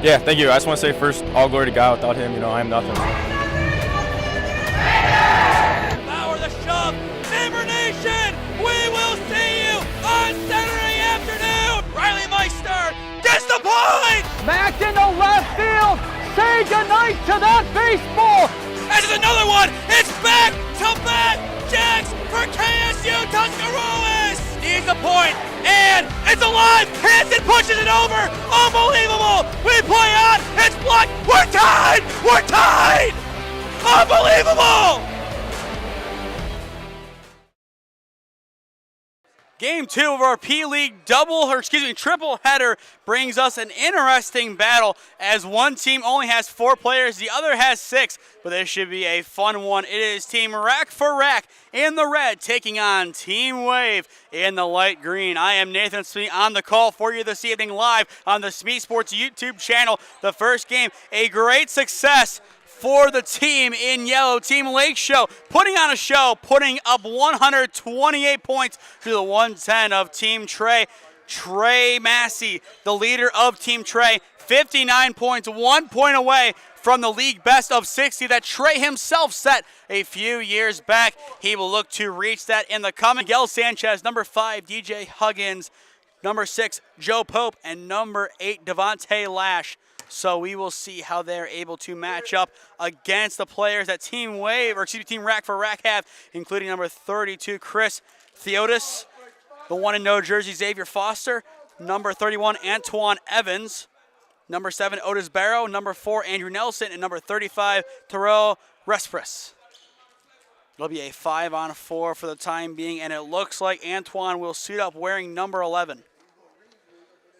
Yeah, thank you. I just want to say first, all glory to God. Without him, I am nothing. Power the shove, Neighbor Nation, we will see you on Saturday afternoon. Riley Meister gets the point. Back into left field, say goodnight to that baseball. This is another one, it's back to back jacks for KSU Tuscarawas. Needs a point, and it's alive, hits and pushes it over, unbelievable. We play on, it's blocked, we're tied, unbelievable. Game 2 of our P-League triple header brings us an interesting battle as one team only has 4 players, the other has 6, but this should be a fun one. It is Team Rack4Rack in the red taking on Team Wave in the light green. I am Nathan Smee on the call for you this evening live on the SmeeSports YouTube channel. The first game, a great success for the team in yellow, Team Lake Show, putting on a show, putting up 128 points to the 110 of Team Trey. Trey Massey, the leader of Team Trey, 59 points, 1 point away from the league best of 60 that Trey himself set a few years back. He will look to reach that in the coming. Miguel Sanchez, number 5, DJ Huggins, number 6, Joe Pope, and number 8, Devontae Lash. So we will see how they're able to match up against the players that Team Rack4Rack have, including number 32, Chris Theodis, the one in no jersey, Xavier Foster, number 31, Antoine Evans, number 7, Otis Barrow, number 4, Andrew Nelson, and number 35, Terrell Respris. It'll be a 5-on-4 for the time being, and it looks like Antoine will suit up wearing number 11.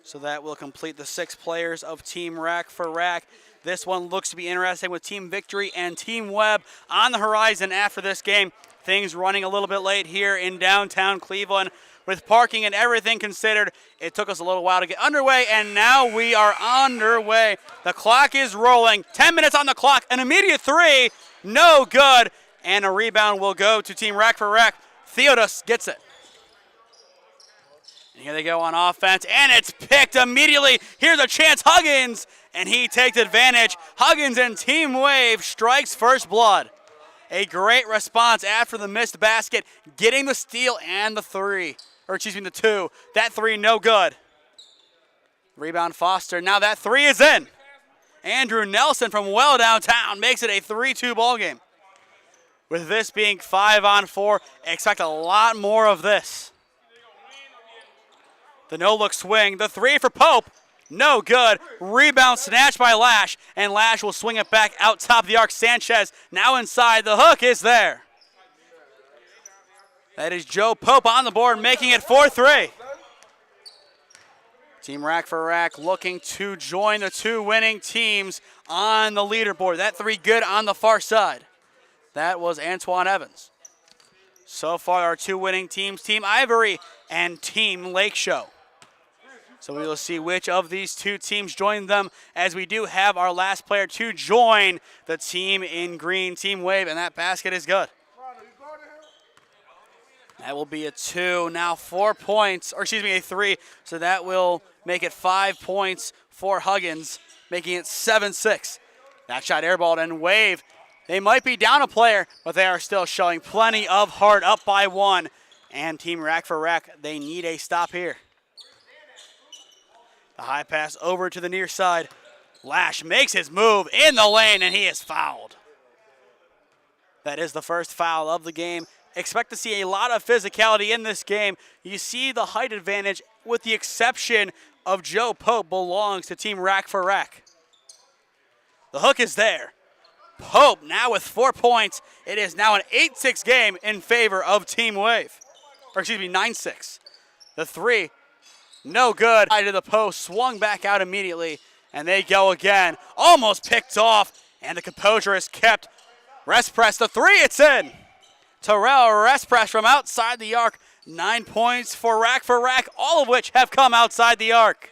So that will complete the 6 players of Team Rack4Rack. This one looks to be interesting with Team Victory and Team Webb on the horizon after this game. Things running a little bit late here in downtown Cleveland. With parking and everything considered, it took us a little while to get underway, and now we are underway. The clock is rolling. 10 minutes on the clock. An immediate 3, no good. And a rebound will go to Team Rack4Rack. Theodis gets it. Here they go on offense, and it's picked immediately. Here's a chance, Huggins, and he takes advantage. Huggins and Team Wave strikes first blood. A great response after the missed basket, getting the steal and the 2. That 3, no good. Rebound Foster, now that 3 is in. Andrew Nelson from well downtown makes it a 3-2 ball game. With this being 5-on-4, expect a lot more of this. The no-look swing, the 3 for Pope, no good. Rebound snatched by Lash, and Lash will swing it back out top of the arc. Sanchez now inside, the hook is there. That is Joe Pope on the board, making it 4-3. Team Rack4Rack looking to join the 2 winning teams on the leaderboard. That 3 good on the far side. That was Antoine Evans. So far, our 2 winning teams, Team Ivory and Team Lake Show. So we will see which of these 2 teams join them, as we do have our last player to join the team in green, Team Wave, and that basket is good. That will be a 2, now 4 points, or excuse me, a 3. So that will make it 5 points for Huggins, making it 7-6. That shot airballed, and Wave, they might be down a player, but they are still showing plenty of heart, up by 1. And Team Rack4Rack, they need a stop here. The high pass over to the near side. Lash makes his move in the lane, and he is fouled. That is the first foul of the game. Expect to see a lot of physicality in this game. You see the height advantage, with the exception of Joe Pope, belongs to Team Rack4Rack. The hook is there. Pope now with 4 points. It is now an 8-6 game in favor of Team Wave. Or excuse me, 9-6. The 3, no good. Side of the post, swung back out immediately, and they go again. Almost picked off, and the composure is kept. Respres, the 3, it's in. Terrell Respres from outside the arc. 9 points for Rack4Rack, all of which have come outside the arc.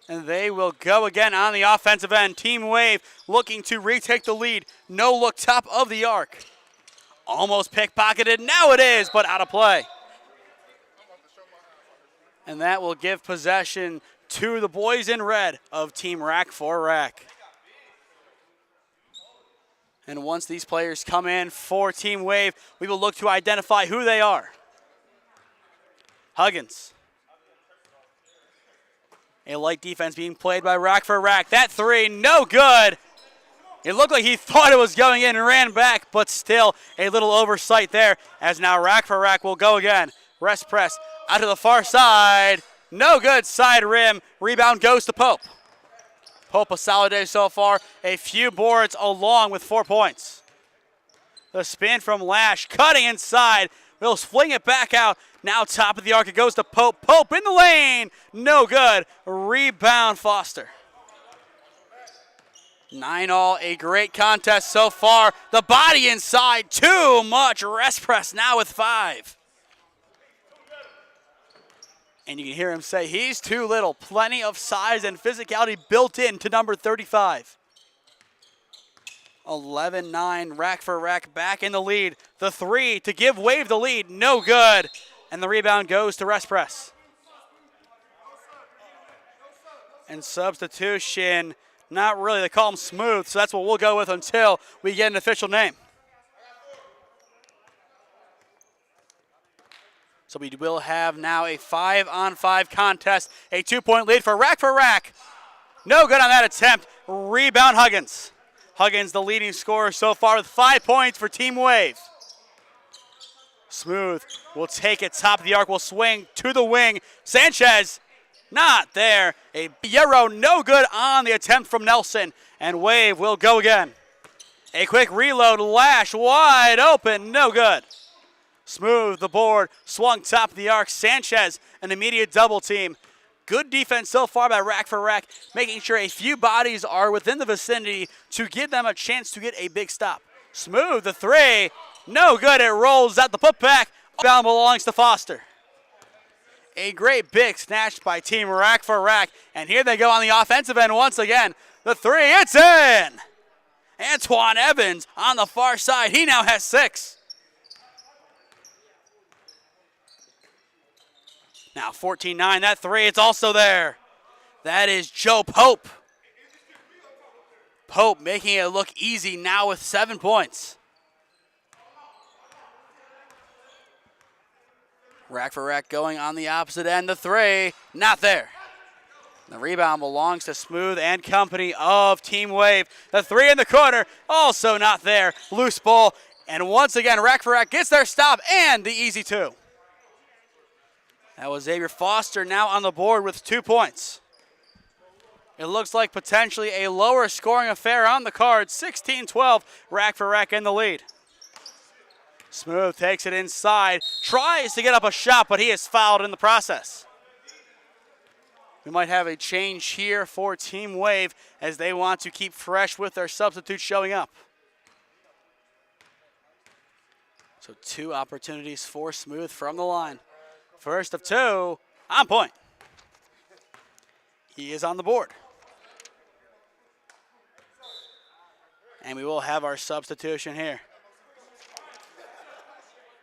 And they will go again on the offensive end. Team Wave looking to retake the lead. No look top of the arc. Almost pickpocketed. Now it is, but out of play. And that will give possession to the boys in red of Team Rack4Rack. And once these players come in for Team Wave, we will look to identify who they are. Huggins. A light defense being played by Rack4Rack. That three, no good. It looked like he thought it was going in and ran back, but still a little oversight there, as now Rack4Rack will go again. Rest press out to the far side. No good, side rim. Rebound goes to Pope. Pope a solid day so far. A few boards along with 4 points. The spin from Lash, cutting inside. Will fling it back out. Now top of the arc, it goes to Pope. Pope in the lane, no good. Rebound Foster. 9-all, a great contest so far. The body inside, too much. Rest press now with 5. And you can hear him say he's too little. Plenty of size and physicality built in to number 35. 11-9, Rack4Rack back in the lead. The three to give Wave the lead, no good. And the rebound goes to Rest Press. And substitution, not really, they call him Smooth, so that's what we'll go with until we get an official name. So we will have now a 5-on-5 contest, a 2-point lead for Rack4Rack. No good on that attempt. Rebound Huggins. Huggins, the leading scorer so far with 5 points for Team Wave. Smooth will take it top of the arc, will swing to the wing. Sanchez, not there. A Yarrow, no good on the attempt from Nelson. And Wave will go again. A quick reload, Lash wide open, no good. Smooth, the board, swung top of the arc. Sanchez, an immediate double team. Good defense so far by Rack4Rack, making sure a few bodies are within the vicinity to give them a chance to get a big stop. Smooth, the three, no good. It rolls out the putback. Rebound belongs to Foster. A great big snatched by Team Rack4Rack, and here they go on the offensive end once again. The three, it's in. Antoine Evans on the far side. He now has 6. Now 14-9, that three, it's also there. That is Joe Pope. Pope making it look easy now with 7 points. Rack4Rack going on the opposite end. The three, not there. The rebound belongs to Smooth and company of Team Wave. The three in the corner, also not there. Loose ball, and once again, Rack4Rack gets their stop and the easy 2. That was Xavier Foster now on the board with 2 points. It looks like potentially a lower scoring affair on the card. 16-12, Rack4Rack in the lead. Smooth takes it inside, tries to get up a shot, but he is fouled in the process. We might have a change here for Team Wave as they want to keep fresh with their substitutes showing up. So 2 opportunities for Smooth from the line. First of 2, on point. He is on the board. And we will have our substitution here.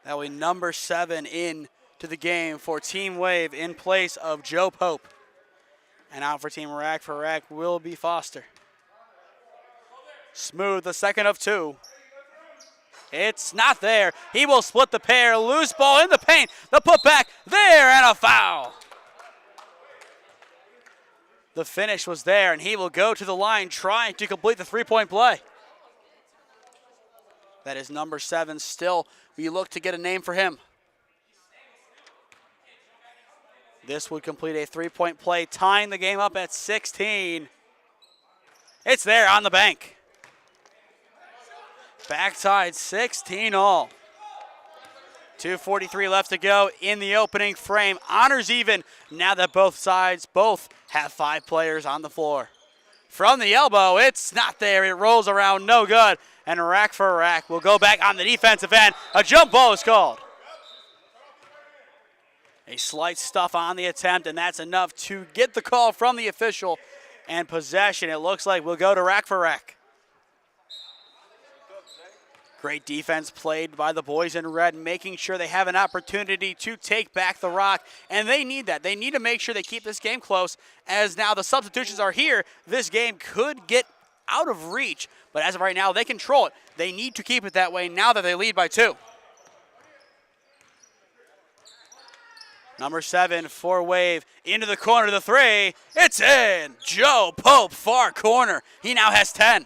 That will be number 7 in to the game for Team Wave in place of Joe Pope. And out for Team Rack4Rack will be Foster. Smooth, the second of 2. It's not there. He will split the pair. Loose ball in the paint. The putback there and a foul. The finish was there, and he will go to the line trying to complete the 3-point play. That is number 7 still. We look to get a name for him. This would complete a 3-point play, tying the game up at 16. It's there on the bank. Backside 16-all. 2:43 left to go in the opening frame. Honors even now that both sides have 5 players on the floor. From the elbow, it's not there. It rolls around, no good. And Rack4Rack will go back on the defensive end. A jump ball is called. A slight stuff on the attempt, and that's enough to get the call from the official. And possession, it looks like, will go to Rack4Rack. Great defense played by the boys in red, making sure they have an opportunity to take back the rock, and they need that. They need to make sure they keep this game close, as now the substitutions are here. This game could get out of reach, but as of right now, they control it. They need to keep it that way now that they lead by 2. Number 7 for Wave, into the corner to the 3. It's in. Joe Pope, far corner. He now has 10.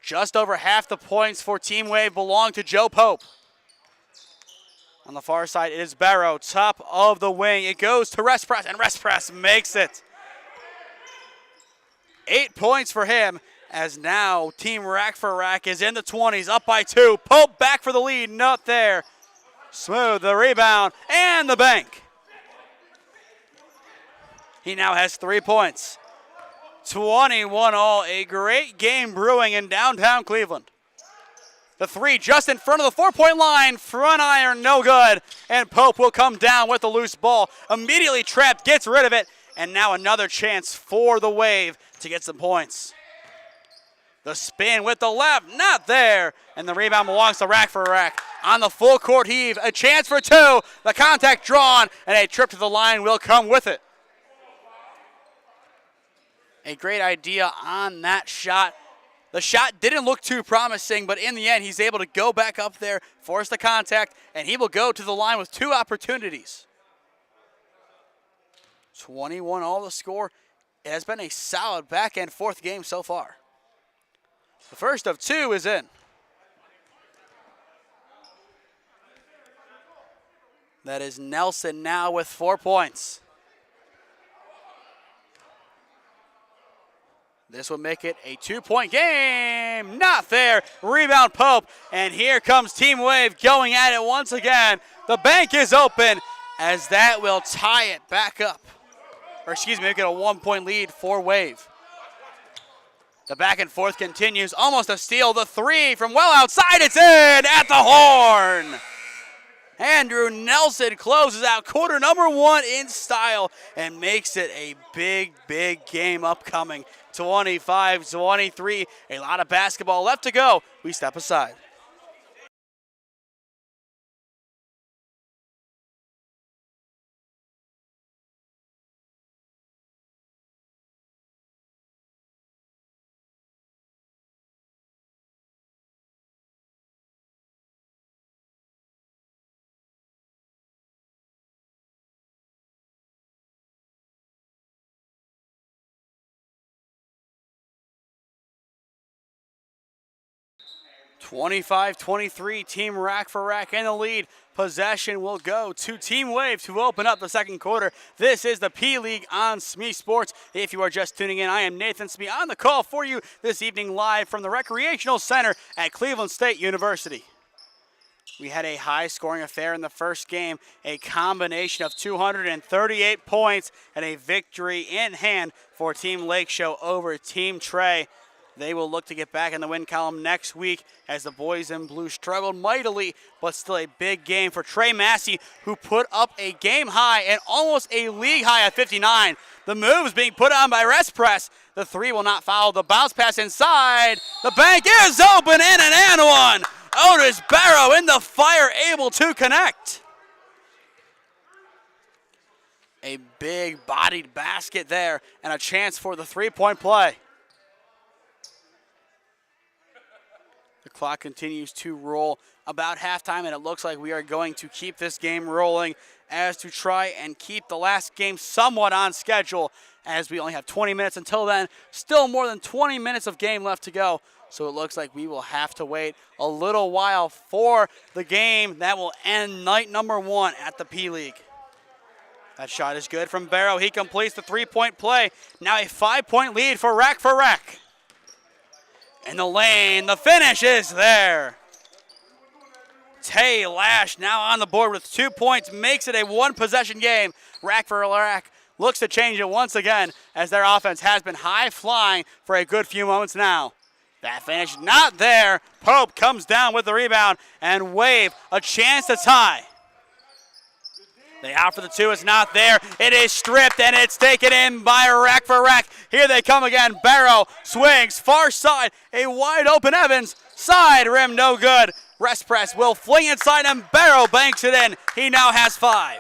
Just over half the points for Team Wave belong to Joe Pope. On the far side, it is Barrow, top of the wing. It goes to Rest Press, and Rest Press makes it. 8 points for him, as now Team Rack4Rack is in the 20s, up by 2. Pope back for the lead, not there. Smooth, the rebound, and the bank. He now has 3 points. 21 all, a great game brewing in downtown Cleveland. The 3 just in front of the 4-point line, front iron, no good, and Pope will come down with the loose ball. Immediately trapped, gets rid of it, and now another chance for the Wave to get some points. The spin with the left, not there, and the rebound belongs to Rack4Rack. On the full court heave, a chance for 2, the contact drawn, and a trip to the line will come with it. A great idea on that shot. The shot didn't look too promising, but in the end, he's able to go back up there, force the contact, and he will go to the line with 2 opportunities. 21 all the score. It has been a solid back and forth game so far. The first of 2 is in. That is Nelson now with 4 points. This will make it a 2-point game. Not there. Rebound Pope. And here comes Team Wave going at it once again. The bank is open, as that will tie it back up. Or excuse me, make it a 1-point lead for Wave. The back and forth continues. Almost a steal. The 3 from well outside. It's in at the horn. Andrew Nelson closes out quarter number 1 in style and makes it a big, big game upcoming. 25-23, a lot of basketball left to go. We step aside. (25-23), Team Rack4Rack in the lead. Possession will go to Team Wave to open up the second quarter. This is the P League on SmeeSports. If you are just tuning in, I am Nathan Smee on the call for you this evening live from the Recreational Center at Cleveland State University. We had a high-scoring affair in the first game, a combination of 238 points and a victory in hand for Team Lake Show over Team Trey. They will look to get back in the win column next week as the boys in blue struggled mightily, but still a big game for Trey Massey, who put up a game high and almost a league high at 59. The moves being put on by Rest Press. The 3 will not foul. The bounce pass inside. The bank is open and an and one. Otis Barrow in the fire, able to connect. A big bodied basket there and a chance for the 3-point play. The clock continues to roll about halftime, and it looks like we are going to keep this game rolling as to try and keep the last game somewhat on schedule, as we only have 20 minutes until then. Still more than 20 minutes of game left to go, so it looks like we will have to wait a little while for the game that will end night number 1 at the P League. That shot is good from Barrow. He completes the 3-point play. Now a 5-point lead for Rack4Rack. In the lane, the finish is there. Tay Lash now on the board with 2 points, makes it a 1-possession game. Rack4Rack looks to change it once again, as their offense has been high-flying for a good few moments now. That finish not there. Pope comes down with the rebound, and Wave a chance to tie. They out for the two. It's not there. It is stripped, and it's taken in by Rack4Rack. Here they come again. Barrow swings far side. A wide open Evans. Side rim, no good. Rest press will fling inside, and Barrow banks it in. He now has 5.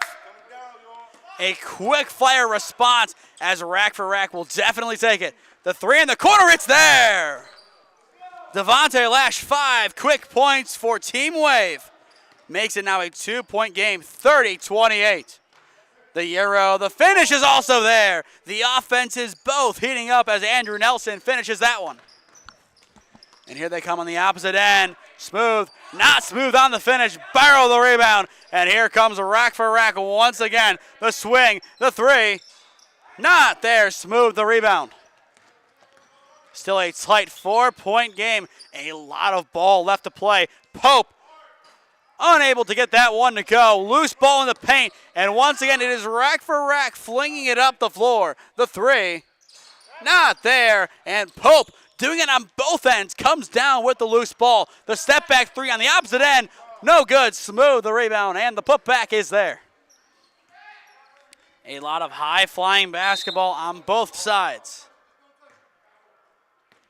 A quick fire response as Rack4Rack will definitely take it. The 3 in the corner, it's there. Devontae Lash, 5 quick points for Team Wave. Makes it now a 2-point game, 30-28. The Euro, the finish is also there. The offense is both heating up as Andrew Nelson finishes that one. And here they come on the opposite end. Smooth, not smooth on the finish. Barrow the rebound. And here comes Rack4Rack once again. The swing, the 3. Not there. Smooth the rebound. Still a tight 4-point game. A lot of ball left to play. Pope unable to get that one to go. Loose ball in the paint. And once again, it is Rack4Rack flinging it up the floor. The 3. Not there. And Pope doing it on both ends. Comes down with the loose ball. The step back 3 on the opposite end. No good. Smooth the rebound. And the putback is there. A lot of high-flying basketball on both sides.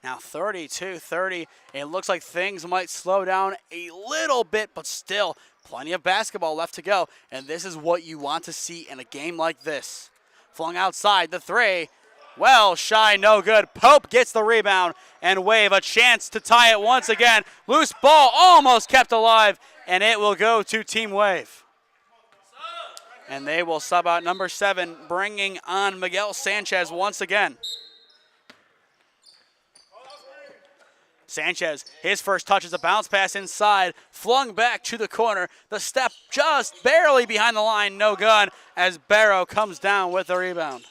Now 32-30. It looks like things might slow down a little bit, but still plenty of basketball left to go. And this is what you want to see in a game like this. Flung outside, the 3. Well, shy, no good. Pope gets the rebound, and Wave a chance to tie it once again. Loose ball almost kept alive, and it will go to Team Wave. And they will sub out number 7, bringing on Miguel Sanchez once again. Sanchez, his first touch is a bounce pass inside, flung back to the corner. The step just barely behind the line, no good, as Barrow comes down with the rebound.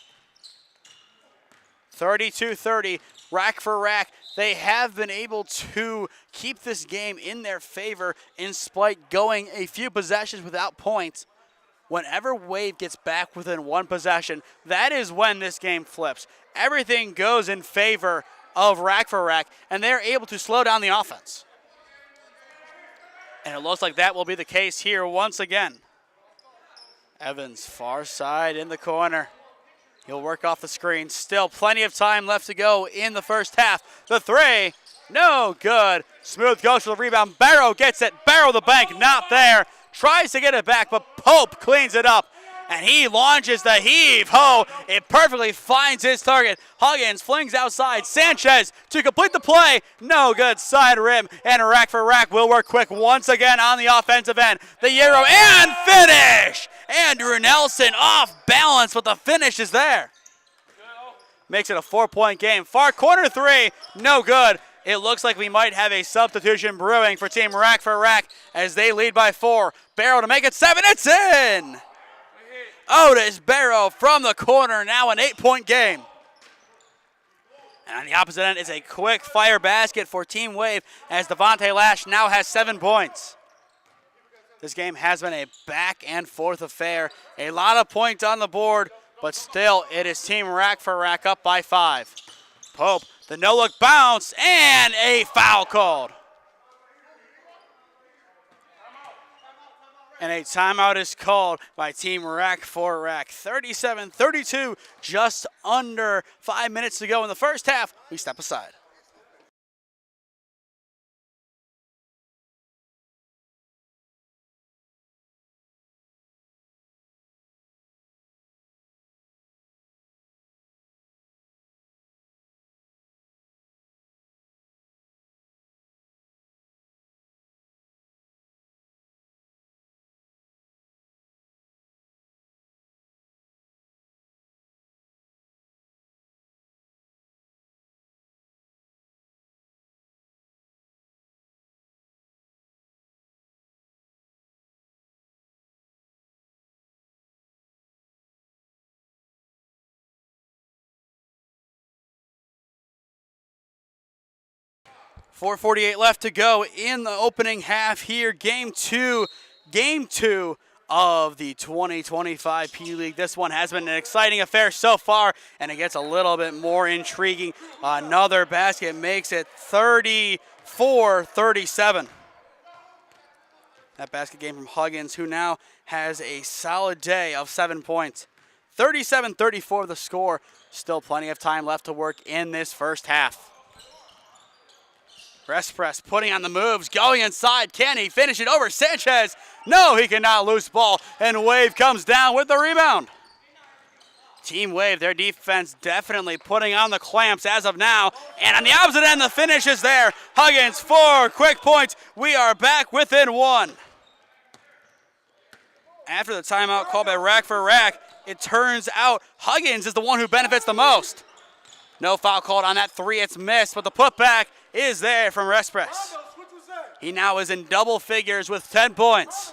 32-30, Rack4Rack. They have been able to keep this game in their favor in spite going a few possessions without points. Whenever Wave gets back within 1 possession, that is when this game flips. Everything goes in favor of Rack4Rack, and they're able to slow down the offense. And it looks like that will be the case here once again. Evans, far side in the corner. He'll work off the screen. Still plenty of time left to go in the first half. The 3, no good. Smooth goes for the rebound. Barrow gets it. Barrow the bank, not there. Tries to get it back, but Pope cleans it up. And he launches the heave-ho. It perfectly finds his target. Huggins flings outside. Sanchez to complete the play. No good. Side rim. And Rack4Rack will work quick once again on the offensive end. The Euro and finish. Andrew Nelson off balance, but the finish is there. Makes it a 4-point game. Far corner 3. No good. It looks like we might have a substitution brewing for Team Rack4Rack as they lead by 4. Barrow to make it 7. It's in. Otis Barrow from the corner, now an 8-point game. And on the opposite end is a quick fire basket for Team Wave as Devontae Lash now has 7 points. This game has been a back and forth affair. A lot of points on the board, but still it is Team Rack4Rack up by 5. Pope, the no-look bounce, and a foul called. And a timeout is called by Team Rack4Rack. 37-32, just under 5 minutes to go in the first half. We step aside. .448 left to go in the opening half here. Game two of the 2025 P League. This one has been an exciting affair so far, and it gets a little bit more intriguing. Another basket makes it 34-37. That basket game from Huggins, who now has a solid day of 7 points. 37-34 the score. Still plenty of time left to work in this first half. Press putting on the moves, going inside. Can he finish it over Sanchez? No, he cannot. Loose ball, and Wave comes down with the rebound. Team Wave, their defense definitely putting on the clamps as of now. And on the opposite end, the finish is there. Huggins, 4 quick points. We are back within 1. After the timeout called by Rack4Rack, it turns out Huggins is the one who benefits the most. No foul called on that 3, it's missed, but the putback is there from Respress. He now is in double figures with 10 points.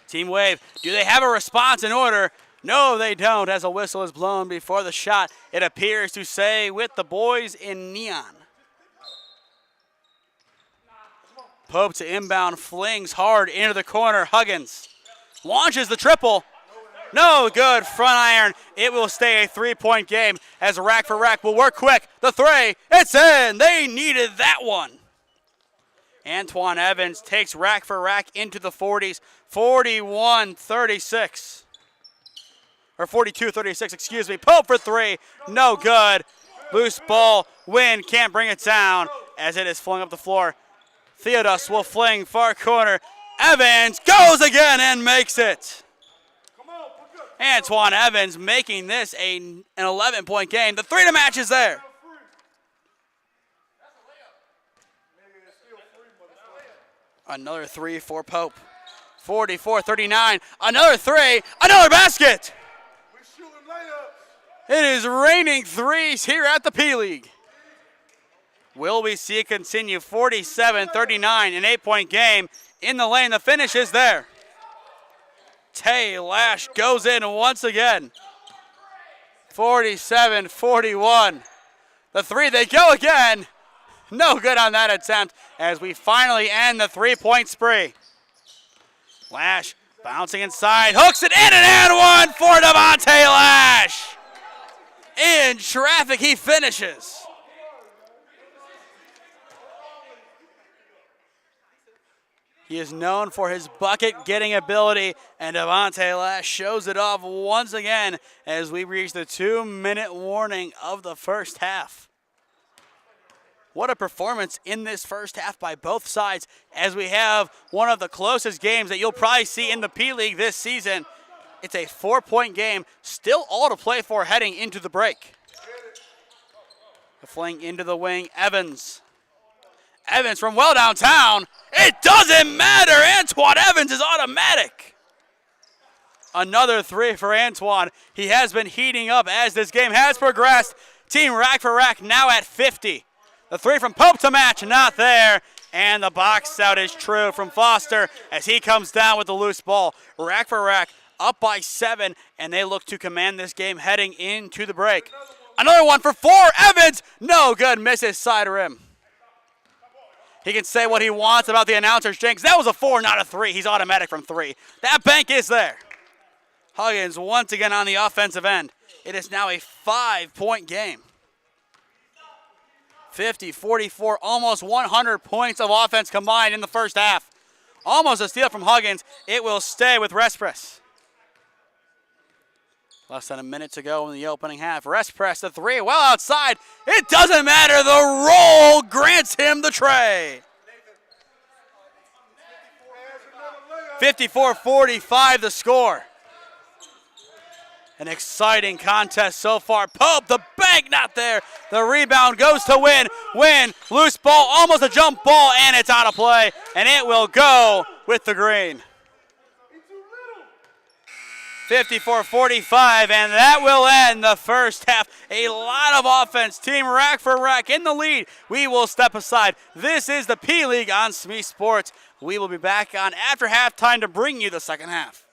Team Wave, do they have a response in order? No, they don't, as a whistle is blown before the shot. It appears to say with the boys in neon. Pope to inbound, flings hard into the corner. Huggins launches the triple. No good, front iron. It will stay a 3-point game as Rack4Rack will work quick. The 3, it's in. They needed that one. Antoine Evans takes Rack4Rack into the 40s, 41-36. Or 42-36, excuse me. Pope for 3, no good. Loose ball, Win can't bring it down as it is flung up the floor. Theodos will fling far corner. Evans goes again and makes it. Antoine Evans making this an 11-point game. The 3 to match is there. Another 3 for Pope. 44-39. Another 3. Another basket. It is raining threes here at the P-League. Will we see it continue? 47-39, an 8-point game in the lane. The finish is there. Tay Lash goes in once again. 47-41. The 3, they go again. No good on that attempt as we finally end the 3-point spree. Lash bouncing inside, hooks it in and one for Devontae Lash. In traffic, he finishes. He is known for his bucket-getting ability, and Devontae Lash shows it off once again as we reach the 2-minute warning of the first half. What a performance in this first half by both sides as we have one of the closest games that you'll probably see in the P-League this season. It's a 4-point game, still all to play for heading into the break. The fling into the wing, Evans. Evans from well downtown. It doesn't matter. Antoine Evans is automatic. Another 3 for Antoine. He has been heating up as this game has progressed. Team Rack4Rack now at 50. The 3 from Pope to match, not there. And the box out is true from Foster as he comes down with the loose ball. Rack4Rack up by 7, and they look to command this game heading into the break. Another one for 4. Evans, no good, misses side rim. He can say what he wants about the announcer's jinx. That was a 4, not a 3. He's automatic from 3. That bank is there. Huggins once again on the offensive end. It is now a 5-point game. 50-44, almost 100 points of offense combined in the first half. Almost a steal from Huggins. It will stay with Respress. Less than a minute to go in the opening half. Respress, the 3, well outside. It doesn't matter. The roll grants him the tray. 54-45 the score. An exciting contest so far. Pope, the bank not there. The rebound goes to Win. Win, loose ball, almost a jump ball, and it's out of play. And it will go with the green. 54-45, and that will end the first half. A lot of offense. Team Rack4Rack in the lead. We will step aside. This is the P-League on SmeeSports. We will be back on after halftime to bring you the second half.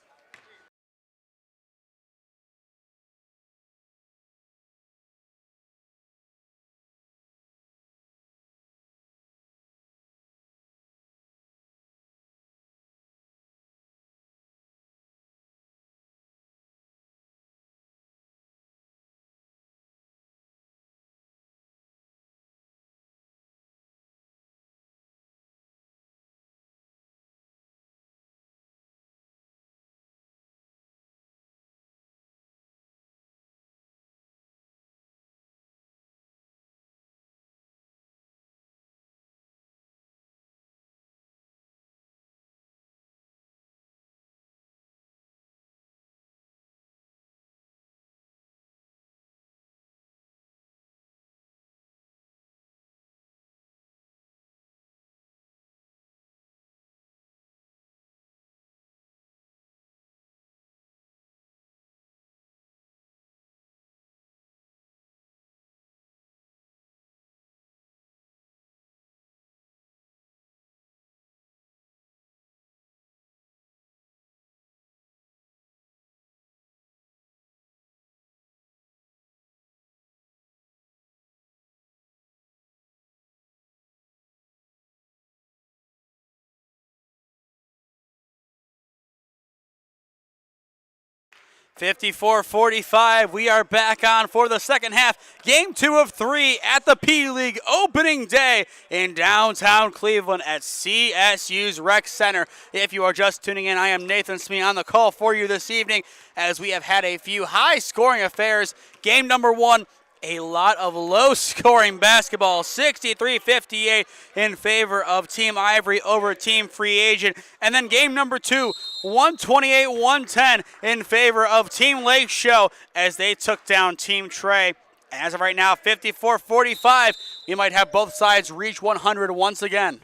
54-45, we are back on for the second half. Game 2 of 3 at the P-League opening day in downtown Cleveland at CSU's Rec Center. If you are just tuning in, I am Nathan Smee on the call for you this evening as we have had a few high-scoring affairs. Game number 1, a lot of low-scoring basketball, 63-58 in favor of Team Ivory over Team Free Agent. And then game number 2, 128-110 in favor of Team Lake Show as they took down Team Trey. As of right now, 54-45, we might have both sides reach 100 once again.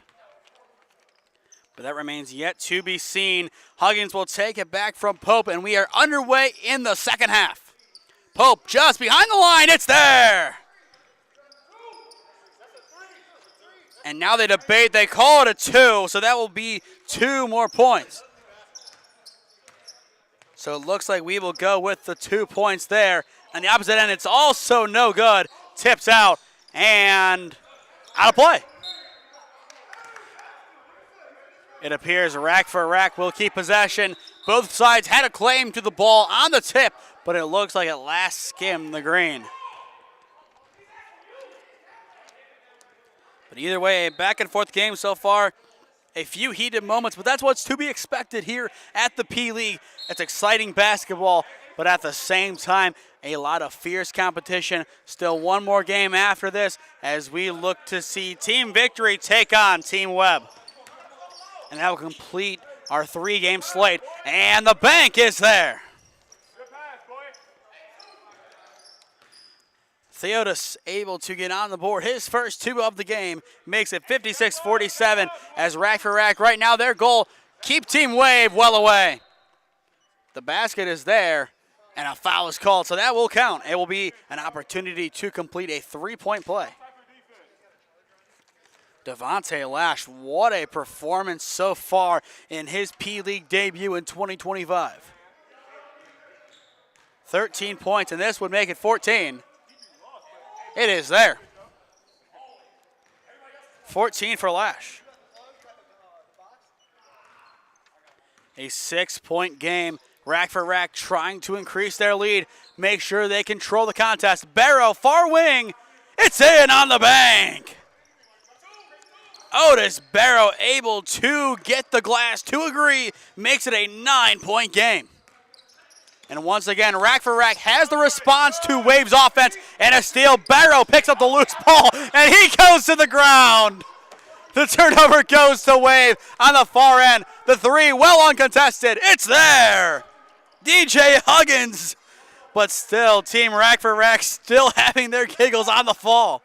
But that remains yet to be seen. Huggins will take it back from Pope, and we are underway in the second half. Pope just behind the line, it's there! And now they debate, they call it a 2, so that will be 2 more points. So it looks like we will go with the 2 points there. On the opposite end, it's also no good. Tips out and out of play. It appears Rack4Rack will keep possession. Both sides had a claim to the ball on the tip, but it looks like it last skimmed the green. But either way, a back and forth game so far. A few heated moments, but that's what's to be expected here at the P-League. It's exciting basketball, but at the same time, a lot of fierce competition. Still one more game after this as we look to see Team Victory take on Team Webb. And that will complete our 3-game slate. And the bank is there. Theodis able to get on the board. His first 2 of the game makes it 56-47 as Rack4Rack right now their goal, keep Team Wave well away. The basket is there and a foul is called, so that will count. It will be an opportunity to complete a 3-point play. Devontae Lash, what a performance so far in his P-League debut in 2025. 13 points, and this would make it 14. It is there. 14 for Lash. A 6-point game. Rack4Rack trying to increase their lead. Make sure they control the contest. Barrow, far wing. It's in on the bank. Otis Barrow able to get the glass to agree. Makes it a 9-point game. And once again, Rack4Rack has the response to Wave's offense, and a steal. Barrow picks up the loose ball, and he goes to the ground. The turnover goes to Wave on the far end. The 3 well uncontested. It's there. DJ Huggins. But still, Team Rack4Rack still having their giggles on the fall.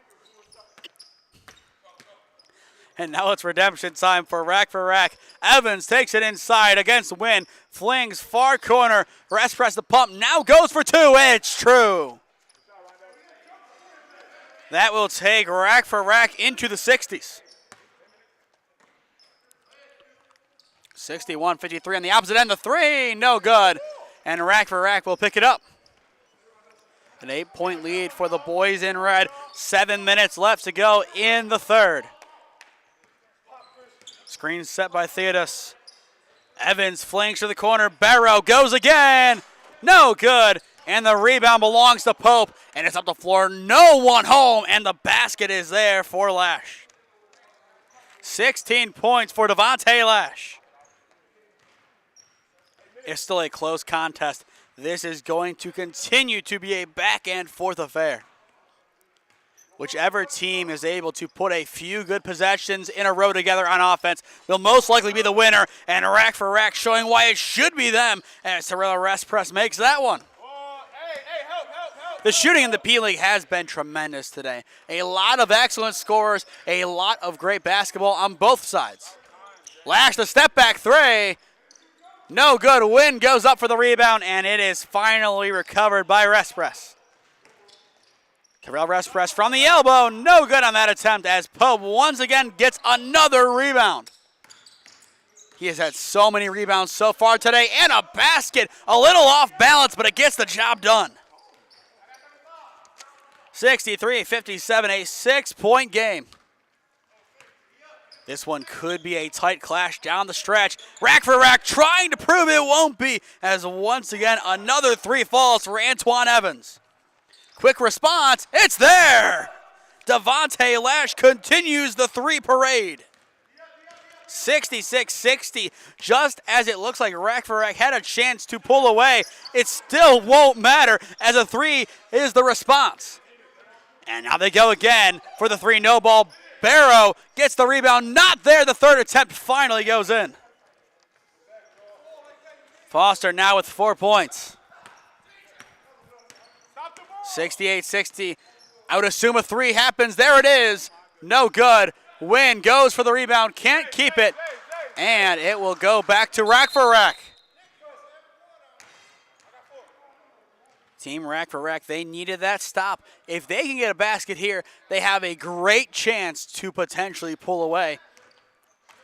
And now it's redemption time for Rack4Rack. Evans takes it inside against Wynn. Flings far corner. Rest press the pump. Now goes for 2. It's true. That will take Rack4Rack into the 60s. 61-53 on the opposite end. The 3, no good. And Rack4Rack will pick it up. An 8-point lead for the boys in red. 7 minutes left to go in the third. Screen set by Theodis. Evans flings to the corner. Barrow goes again. No good. And the rebound belongs to Pope. And it's up the floor. No one home. And the basket is there for Lash. 16 points for Devontae Lash. It's still a close contest. This is going to continue to be a back and forth affair. Whichever team is able to put a few good possessions in a row together on offense will most likely be the winner. And Rack4Rack showing why it should be them as Terrell Rest Press makes that one. The shooting in the P-League has been tremendous today. A lot of excellent scorers, a lot of great basketball on both sides. Lash the step back 3. No good. Wynn goes up for the rebound, and it is finally recovered by Rest Press. Terrell Rest Press from the elbow. No good on that attempt as Pope once again gets another rebound. He has had so many rebounds so far today, and a basket. A little off balance, but it gets the job done. 63-57, a 6-point game. This one could be a tight clash down the stretch. Rack4Rack trying to prove it won't be, as once again another three falls for Antoine Evans. Quick response, it's there! Devontae Lash continues the three parade. 66-60, just as it looks like Rack4Rack had a chance to pull away, it still won't matter as a three is the response. And now they go again for the three, no ball. Barrow gets the rebound, not there. The third attempt finally goes in. Foster now with 4 points. 68-60. I would assume a three happens. There it is. No good. Wynn goes for the rebound, can't keep it, and it will go back to Rack4Rack. Team Rack4Rack, they needed that stop. If they can get a basket here, they have a great chance to potentially pull away.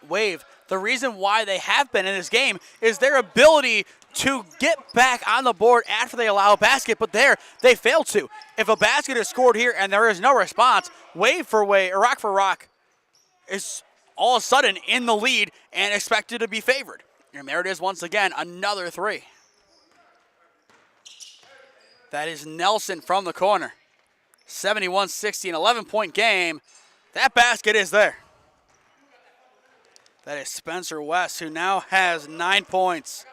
Wave, the reason why they have been in this game is their ability to get back on the board after they allow a basket, but there, they fail to. If a basket is scored here and there is no response, Rack4Rack is all of a sudden in the lead and expected to be favored. And there it is once again, another three. That is Nelson from the corner. 71-60, an 11-point game. That basket is there. That is Spencer West, who now has 9 points.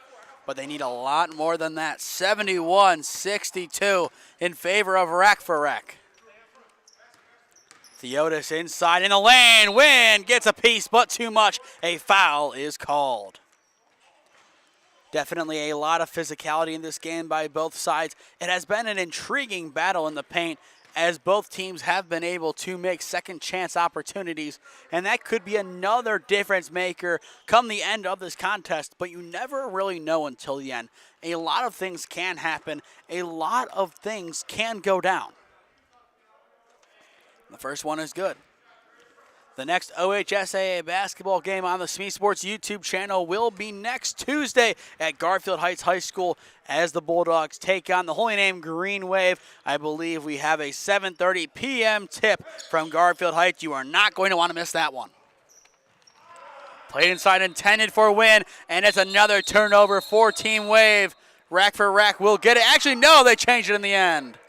But they need a lot more than that. 71-62 in favor of Rack4Rack. Theotis inside in the lane. Wynn gets a piece, but too much. A foul is called. Definitely a lot of physicality in this game by both sides. It has been an intriguing battle in the paint as both teams have been able to make second chance opportunities. And that could be another difference maker come the end of this contest, but you never really know until the end. A lot of things can happen. A lot of things can go down. The first one is good. The next OHSAA basketball game on the SmeeSports YouTube channel will be next Tuesday at Garfield Heights High School as the Bulldogs take on the Holy Name Green Wave. I believe we have a 7:30 p.m. tip from Garfield Heights. You are not going to want to miss that one. Played inside, intended for Wynn, and it's another turnover for Team Wave. Rack4Rack will get it. Actually, no, they changed it in the end.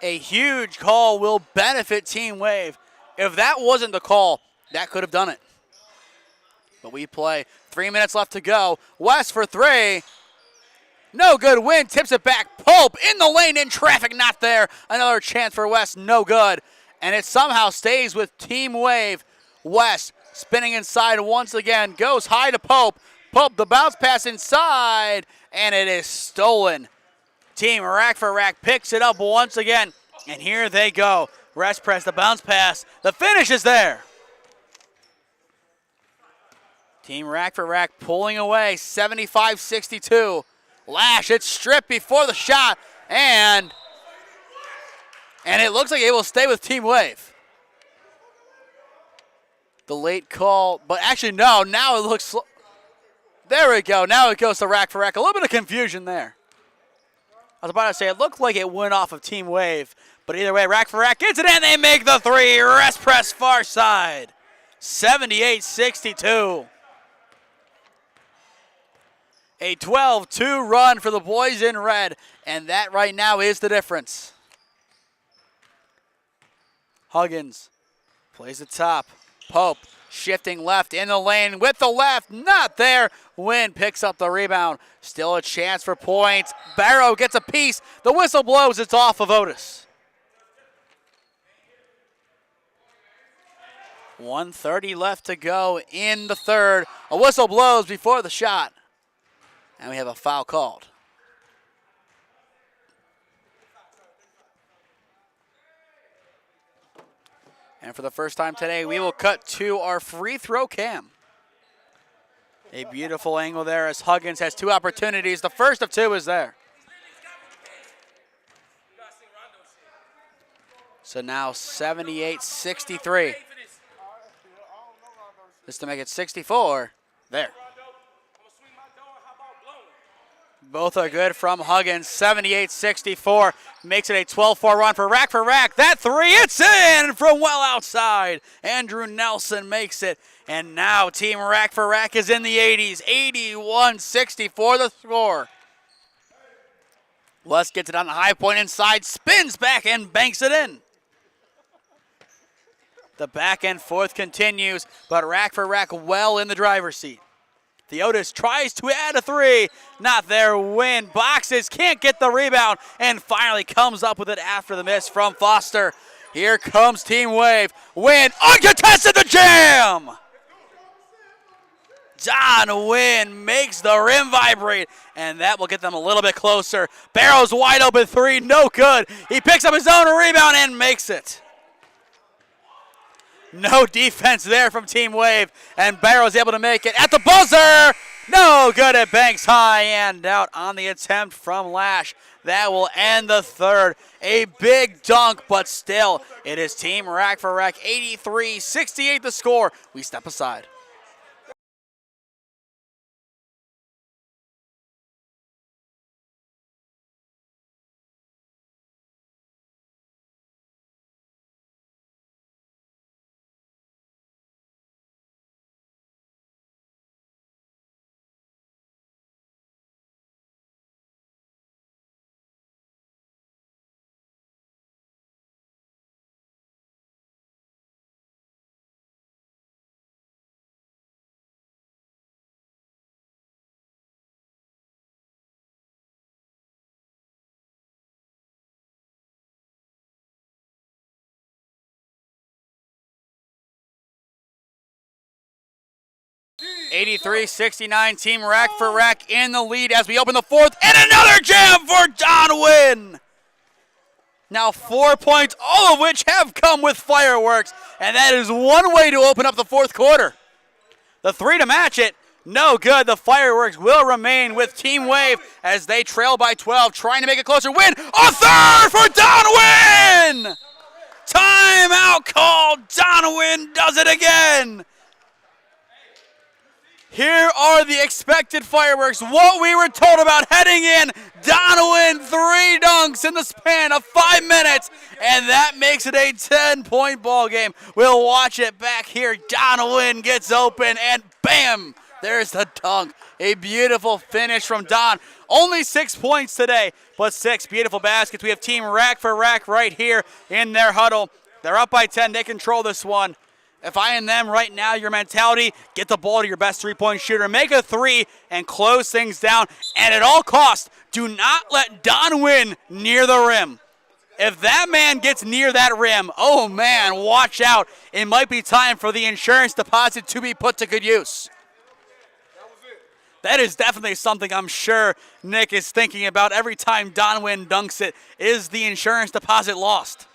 A huge call will benefit Team Wave. If that wasn't the call, that could have done it. But we play. 3 minutes left to go. West for three. No good. Wynn tips it back. Pope in the lane, in traffic, not there. Another chance for West, no good. And it somehow stays with Team Wave. West spinning inside once again. Goes high to Pope. Pope, the bounce pass inside, and it is stolen. Team Rack4Rack picks it up once again, and here they go. Rest press, the bounce pass, the finish is there. Team Rack4Rack pulling away, 75-62. Lash, it's stripped before the shot, and it looks like it will stay with Team Wave. The late call, but actually no, now it looks, there we go, now it goes to Rack4Rack. A little bit of confusion there. I was about to say, it looked like it went off of Team Wave, but either way, Rack4Rack gets it, and they make the three. Rest press far side, 78-62. A 12-2 run for the boys in red, and that right now is the difference. Huggins plays the top. Pope shifting left in the lane with the left, not there. Wynn picks up the rebound. Still a chance for points. Barrow gets a piece. The whistle blows. It's off of Otis. 1:30 left to go in the third. A whistle blows before the shot. And we have a foul called. And for the first time today, we will cut to our free throw cam. A beautiful angle there as Huggins has two opportunities. The first of two is there. So now 78-63. This to make it 64. There. Both are good from Huggins. 78-64 makes it a 12-4 run for Rack4Rack. That three, it's in from well outside. Andrew Nelson makes it. And now Team Rack4Rack is in the 80s. 81-64 the score. West gets it on the high point inside, spins back and banks it in. The back and forth continues, but Rack4Rack well in the driver's seat. Theotis tries to add a three. Not there. Win boxes, can't get the rebound, and finally comes up with it after the miss from Foster. Here comes Team Wave. Win uncontested the jam. Don Wynn makes the rim vibrate, and that will get them a little bit closer. Barrows wide open three, no good. He picks up his own rebound and makes it. No defense there from Team Wave, and Barrows able to make it at the buzzer. No good. It banks high and out on the attempt from Lash. That will end the third. A big dunk, but still, it is Team Rack4Rack 83-68 the score. We step aside. (83-69) Team Rack4Rack in the lead as we open the fourth, and another jam for Don Wynn. Now 4 points, all of which have come with fireworks, and that is one way to open up the fourth quarter. The three to match it, no good. The fireworks will remain with Team Wave as they trail by 12, trying to make it closer. Win a third for Don Wynn. Timeout called. Don Wynn does it again. Here are the expected fireworks, what we were told about heading in. Donovan, 3 dunks in the span of 5 minutes, and that makes it a 10-point ball game. We'll watch it back here. Donovan gets open, and bam, there's the dunk. A beautiful finish from Don. Only 6 points today, but 6 beautiful baskets. We have Team Rack4Rack right here in their huddle. They're up by 10. They control this one. If I am them right now, your mentality, get the ball to your best three-point shooter, make a three, and close things down. And at all costs, do not let Don Wynn near the rim. If that man gets near that rim, oh man, watch out. It might be time for the insurance deposit to be put to good use. That is definitely something I'm sure Nick is thinking about every time Don Wynn dunks it. Is the insurance deposit lost?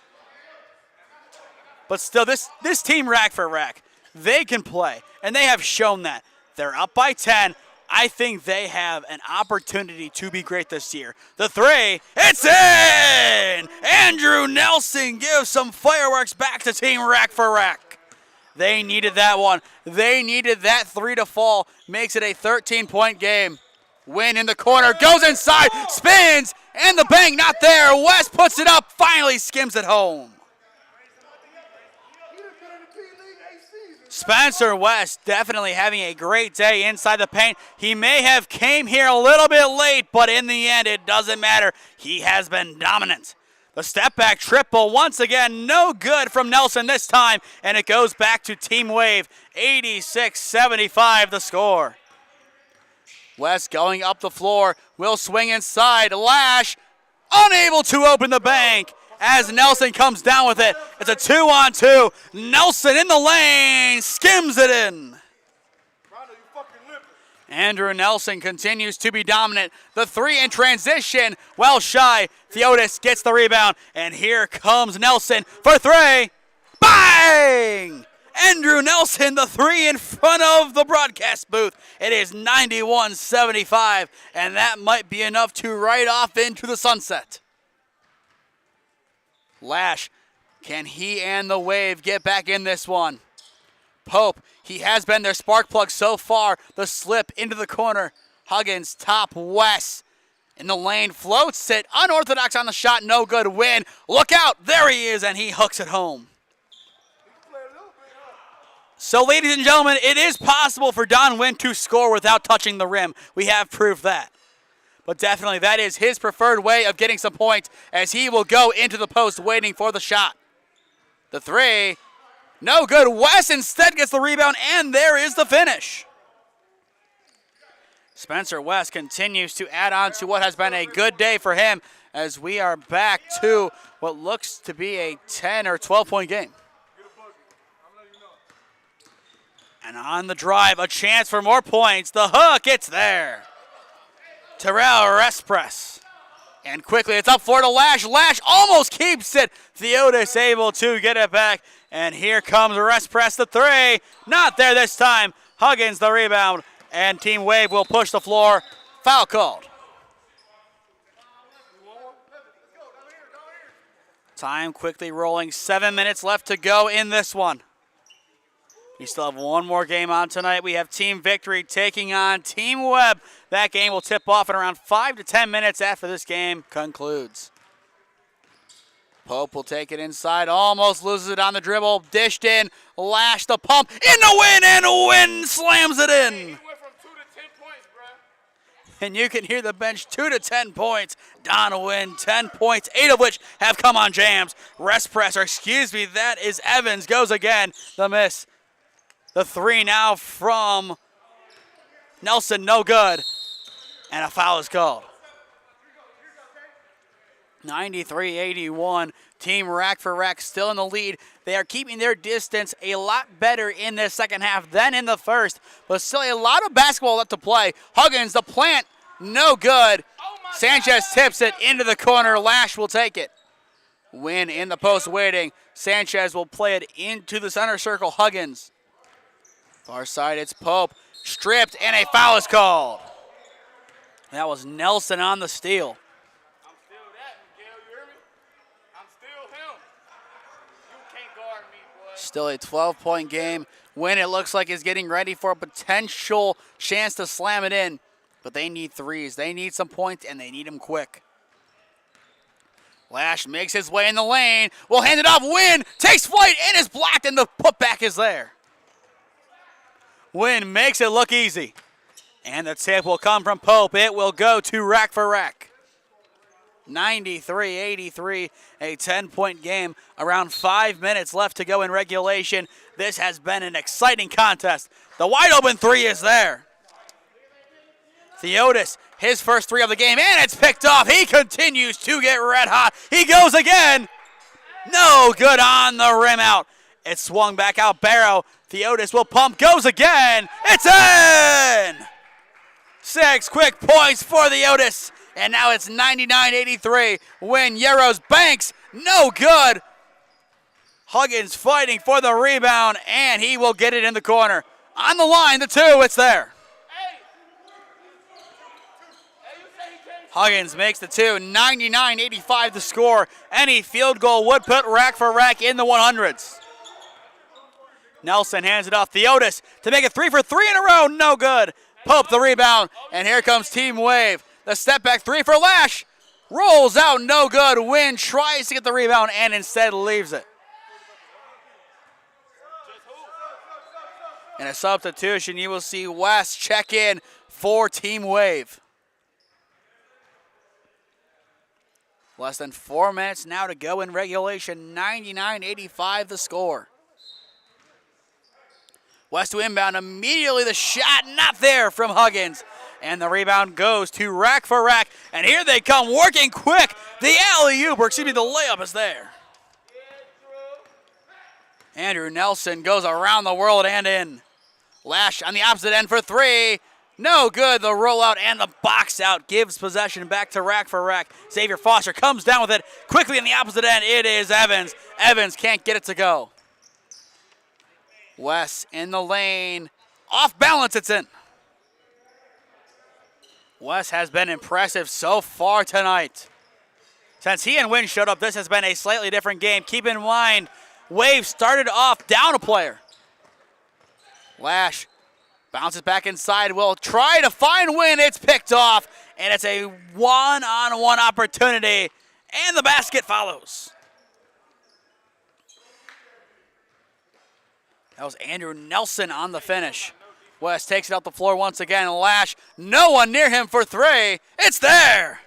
But still, this team Rack4Rack, they can play, and they have shown that. They're up by 10. I think they have an opportunity to be great this year. The three, it's in! Andrew Nelson gives some fireworks back to Team Rack4Rack. They needed that one. They needed that three to fall. Makes it a 13-point game. Win in the corner, goes inside, spins, and the bang not there. West puts it up, finally skims it home. Spencer West definitely having a great day inside the paint. He may have came here a little bit late, but in the end, it doesn't matter. He has been dominant. The step back triple once again, no good from Nelson this time, and it goes back to Team Wave. 86-75 the score. West going up the floor, will swing inside. Lash, unable to open the bank. As Nelson comes down with it, it's a 2-on-2. Nelson in the lane, skims it in. Andrew Nelson continues to be dominant. The three in transition, well shy. Theotis gets the rebound, and here comes Nelson for three. Bang! Andrew Nelson, the three in front of the broadcast booth. It is 91-75, and that might be enough to ride off into the sunset. Lash, can he and the Wave get back in this one? Pope, he has been their spark plug so far. The slip into the corner. Huggins, top, West. In the lane, floats it, unorthodox on the shot, no good. Win, look out, there he is, and he hooks it home. So, ladies and gentlemen, it is possible for Don Wynn to score without touching the rim. We have proof that. But definitely that is his preferred way of getting some points, as he will go into the post waiting for the shot. The three, no good. Wes instead gets the rebound, and there is the finish. Spencer West continues to add on to what has been a good day for him, as we are back to what looks to be a 10 or 12-point game. And on the drive, a chance for more points. The hook, it's there. Terrell rest press. And quickly, it's up for the Lash. Lash almost keeps it. Theotis able to get it back. And here comes rest press, the three. Not there this time. Huggins the rebound. And Team Wave will push the floor. Foul called. Time quickly rolling. 7 minutes left to go in this one. We still have one more game on tonight. We have Team Victory taking on Team Webb. That game will tip off in around 5 to 10 minutes after this game concludes. Pope will take it inside, almost loses it on the dribble, dished in, Lash the pump, in the win, and Win slams it in. He went from 2 to 10 points, bro. And you can hear the bench, 2 to 10 points. Donovan, 10 points, 8 of which have come on jams. Rest press, or excuse me, that is Evans, goes again, the miss. The three now from Nelson, no good. And a foul is called. 93-81. Team Rack4Rack still in the lead. They are keeping their distance a lot better in this second half than in the first. But still a lot of basketball left to play. Huggins, the plant, no good. Sanchez tips it into the corner. Lash will take it. Win in the post waiting. Sanchez will play it into the center circle. Huggins. Far side, it's Pope. Stripped, and a foul is called. That was Nelson on the steal. I'm still that, Miguel, you hear me? I'm still him. You can't guard me, boy. Still a 12-point game. Win, it looks like, is getting ready for a potential chance to slam it in. But they need threes. They need some points, and they need them quick. Lash makes his way in the lane. Will hand it off. Win takes flight and is blocked, and the putback is there. Win makes it look easy. And the tip will come from Pope. It will go to Rack4Rack. 93-83, a 10-point game. Around 5 minutes left to go in regulation. This has been an exciting contest. The wide open three is there. Theotis, his first three of the game, and it's picked off. He continues to get red hot. He goes again. No good on the rim out. It swung back out. Barrow. Theotis will pump. Goes again. It's in! 6 quick points for Theotis. And now it's 99-83. Win. Yaros banks. No good. Huggins fighting for the rebound, and he will get it in the corner. On the line, the two. It's there. Huggins makes the two. 99-85 the score. Any field goal would put Rack4Rack in the 100s. Nelson hands it off. Theotis to make it 3 for 3 in a row. No good. Pope the rebound. And here comes Team Wave. The step back three for Lash. Rolls out. No good. Win tries to get the rebound and instead leaves it. In a substitution, you will see West check in for Team Wave. Less than 4 minutes now to go in regulation. 99-85 the score. West to inbound, immediately the shot not there from Huggins. And the rebound goes to Rack4Rack. And here they come, working quick. The alley-oop, or excuse me, the layup is there. Andrew Nelson goes around the world and in. Lash on the opposite end for three. No good, the rollout and the box out gives possession back to Rack4Rack. Xavier Foster comes down with it. Quickly in the opposite end, it is Evans. Evans can't get it to go. Wes in the lane. Off balance, it's in. Wes has been impressive so far tonight. Since he and Wynn showed up, this has been a slightly different game. Keep in mind, Wave started off down a player. Lash bounces back inside, will try to find Wynn. It's picked off, and it's a one-on-one opportunity, and the basket follows. That was Andrew Nelson on the finish. West takes it out the floor once again. Lash, no one near him for three. It's there.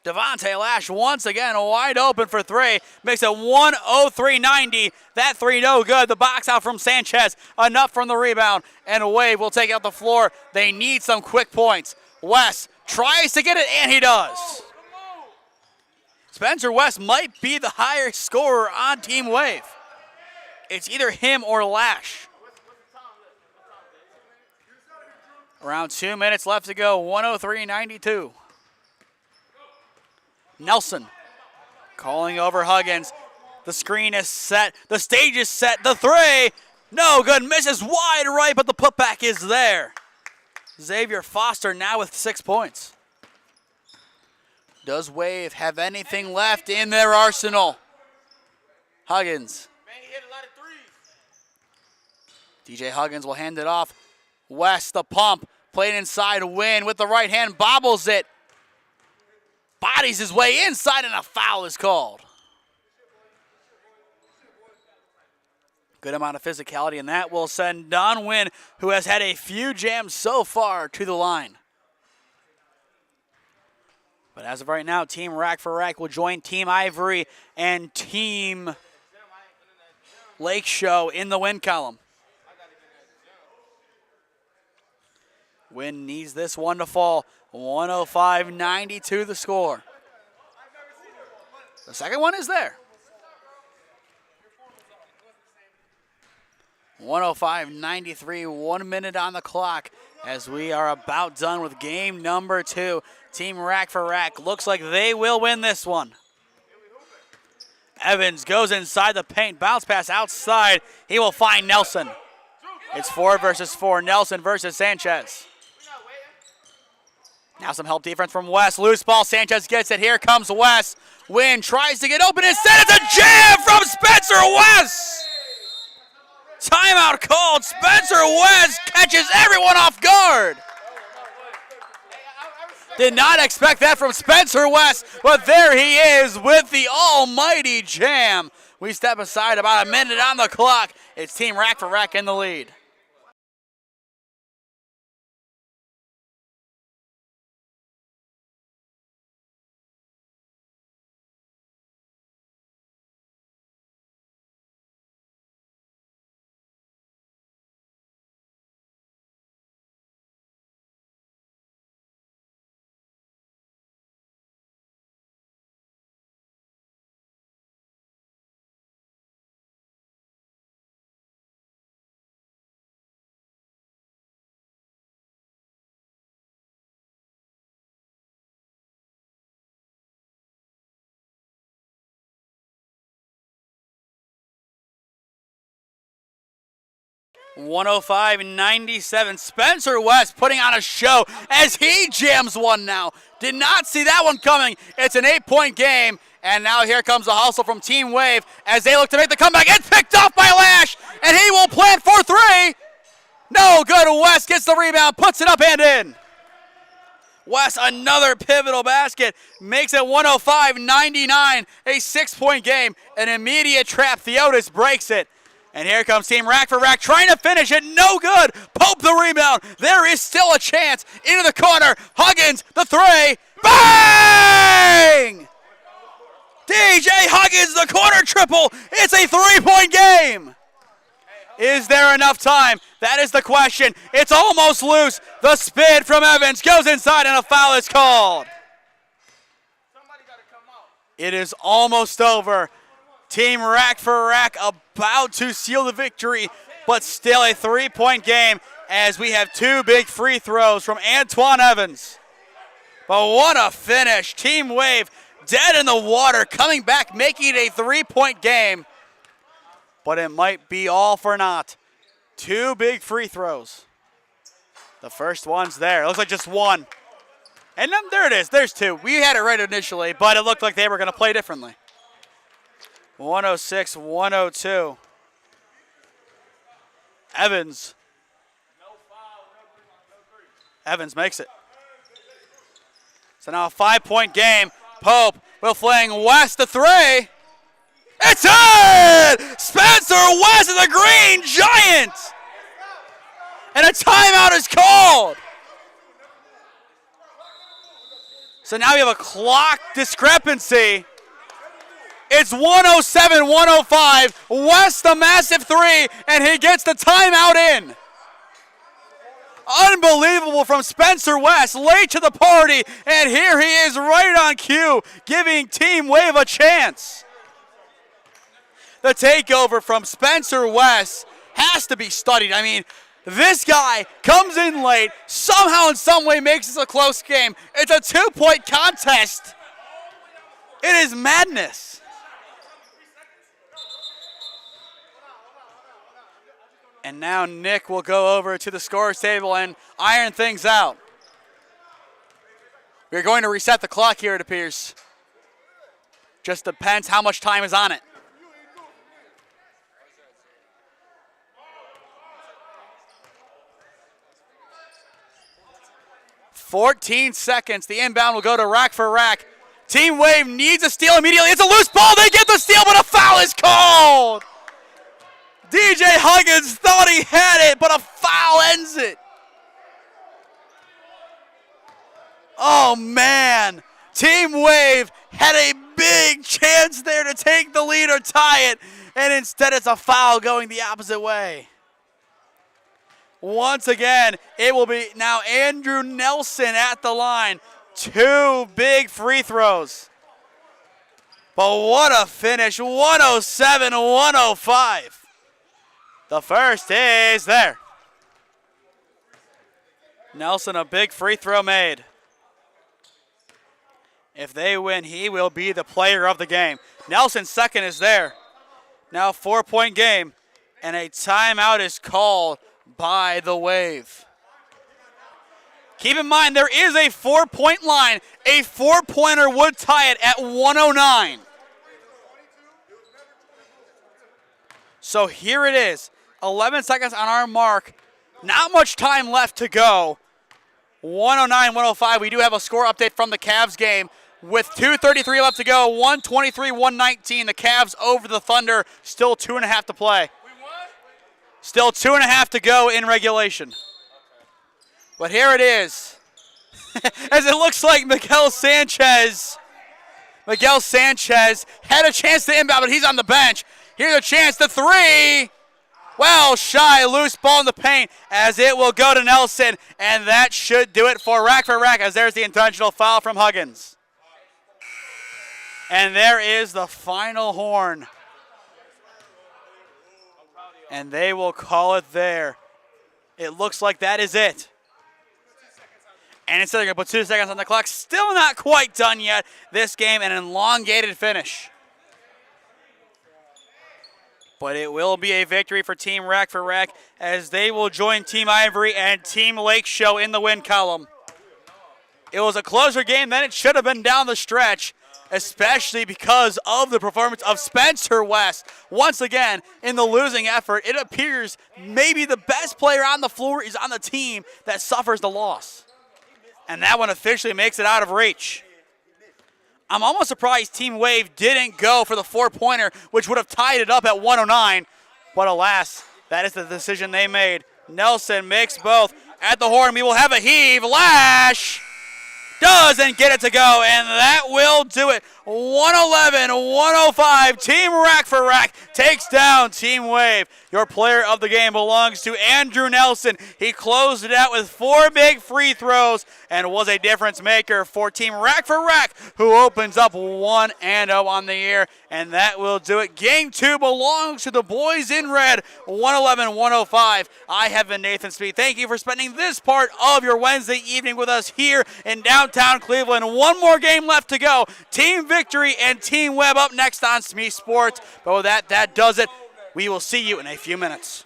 Devontae Lash once again wide open for three. Makes it 103-90. That three no good. The box out from Sanchez. Enough from the rebound. And Wave will take out the floor. They need some quick points. West tries to get it, and he does. Spencer West might be the higher scorer on Team Wave. It's either him or Lash. Around 2 minutes left to go, 103-92. Nelson calling over Huggins. The screen is set. The stage is set. The three, no good. Misses wide right, but the putback is there. Xavier Foster now with 6 points. Does Wave have anything left in their arsenal? Huggins. DJ Huggins will hand it off. West, the pump, played inside. Win with the right hand, bobbles it. Bodies his way inside, and a foul is called. Good amount of physicality, and that will send Don Wynn, who has had a few jams so far, to the line. But as of right now, Team Rack4Rack will join Team Ivory and Team Lake Show in the win column. Wynn needs this one to fall. 105-92 the score. The second one is there. 105-93, 1 minute on the clock as we are about done with game number 2. Team Rack4Rack looks like they will win this one. Evans goes inside the paint, bounce pass outside. He will find Nelson. It's 4 versus 4, Nelson versus Sanchez. Now some help defense from West. Loose ball, Sanchez gets it. Here comes West. Wynn tries to get open. Instead, it's a jam from Spencer West. Timeout called. Spencer West catches everyone off guard. Did not expect that from Spencer West, but there he is with the almighty jam. We step aside, about a minute on the clock. It's Team Rack4Rack in the lead. (105-97). Spencer West putting on a show as he jams one now. Did not see that one coming. It's an 8-point game, and now here comes the hustle from Team Wave as they look to make the comeback. It's picked off by Lash, and he will plant for three. No good. West gets the rebound, puts it up and in. West, another pivotal basket, makes it 105-99, a 6-point game. An immediate trap. Theotis breaks it. And here comes Team Rack4Rack trying to finish it. No good. Pope the rebound. There is still a chance. Into the corner. Huggins, the three. Bang! DJ Huggins, the corner triple. It's a 3-point game. Is there enough time? That is the question. It's almost loose. The spin from Evans goes inside, and a foul is called. It is almost over. Team Rack4Rack about to seal the victory, but still a 3-point game as we have 2 big free throws from Antoine Evans. But what a finish. Team Wave dead in the water, coming back, making it a 3-point game. But it might be all for naught. 2 big free throws. The first one's there. It looks like just one. And then there it is. There's 2. We had it right initially, but it looked like they were going to play differently. 106-102. Evans. Evans makes it. So now a 5-point game. Pope will fling West the three. It's in! Spencer West is the Green Giant! And a timeout is called. So now we have a clock discrepancy. It's 107-105. West the massive three, and he gets the timeout in. Unbelievable from Spencer West, late to the party, and here he is right on cue, giving Team Wave a chance. The takeover from Spencer West has to be studied. I mean, this guy comes in late, somehow in some way makes this a close game. It's a 2-point contest. It is madness. And now Nick will go over to the scores table and iron things out. We're going to reset the clock here, it appears. Just depends how much time is on it. $14 seconds. The inbound will go to Rack4Rack. Team Wave needs a steal immediately. It's a loose ball. They get the steal, but a foul is called. DJ Huggins thought he had it, but a foul ends it. Oh, man. Team Wave had a big chance there to take the lead or tie it, and instead it's a foul going the opposite way. Once again, it will be now Andrew Nelson at the line. 2 big free throws. But what a finish, 107-105. The first is there. Nelson, a big free throw made. If they win, he will be the player of the game. Nelson's second is there. Now 4-point game, and a timeout is called by the Wave. Keep in mind, there is a 4-point line. A 4-pointer would tie it at 109. So here it is. 11 seconds on our mark. Not much time left to go. 109-105. We do have a score update from the Cavs game. With 2:33 left to go, 123-119. The Cavs over the Thunder. Still 2.5 to play. Still 2.5 to go in regulation. But here it is. As it looks like Miguel Sanchez had a chance to inbound, but he's on the bench. Here's a chance, the three. Well shy, loose ball in the paint as it will go to Nelson, and that should do it for Rack4Rack as there's the intentional foul from Huggins. And there is the final horn. And they will call it there. It looks like that is it. And instead they're going to put 2 seconds on the clock. Still not quite done yet. This game, an elongated finish. But it will be a victory for Team Rack4Rack as they will join Team Ivory and Team Lake Show in the win column. It was a closer game than it should have been down the stretch, especially because of the performance of Spencer West. Once again, in the losing effort, it appears maybe the best player on the floor is on the team that suffers the loss. And that one officially makes it out of reach. I'm almost surprised Team Wave didn't go for the 4-pointer, which would have tied it up at 109. But alas, that is the decision they made. Nelson makes both. At the horn, we will have a heave. Lash doesn't get it to go, and that will do it. 111-105. Team Rack4Rack takes down Team Wave. Your player of the game belongs to Andrew Nelson. He closed it out with 4 big free throws and was a difference maker for Team Rack4Rack, who opens up 1-0 on the year, and that will do it. Game 2 belongs to the boys in red, 111-105. I have been Nathan Smee. Thank you for spending this part of your Wednesday evening with us here in downtown Cleveland. One more game left to go. Team Victory and Team Web up next on SmeeSports. But with that does it. We will see you in a few minutes.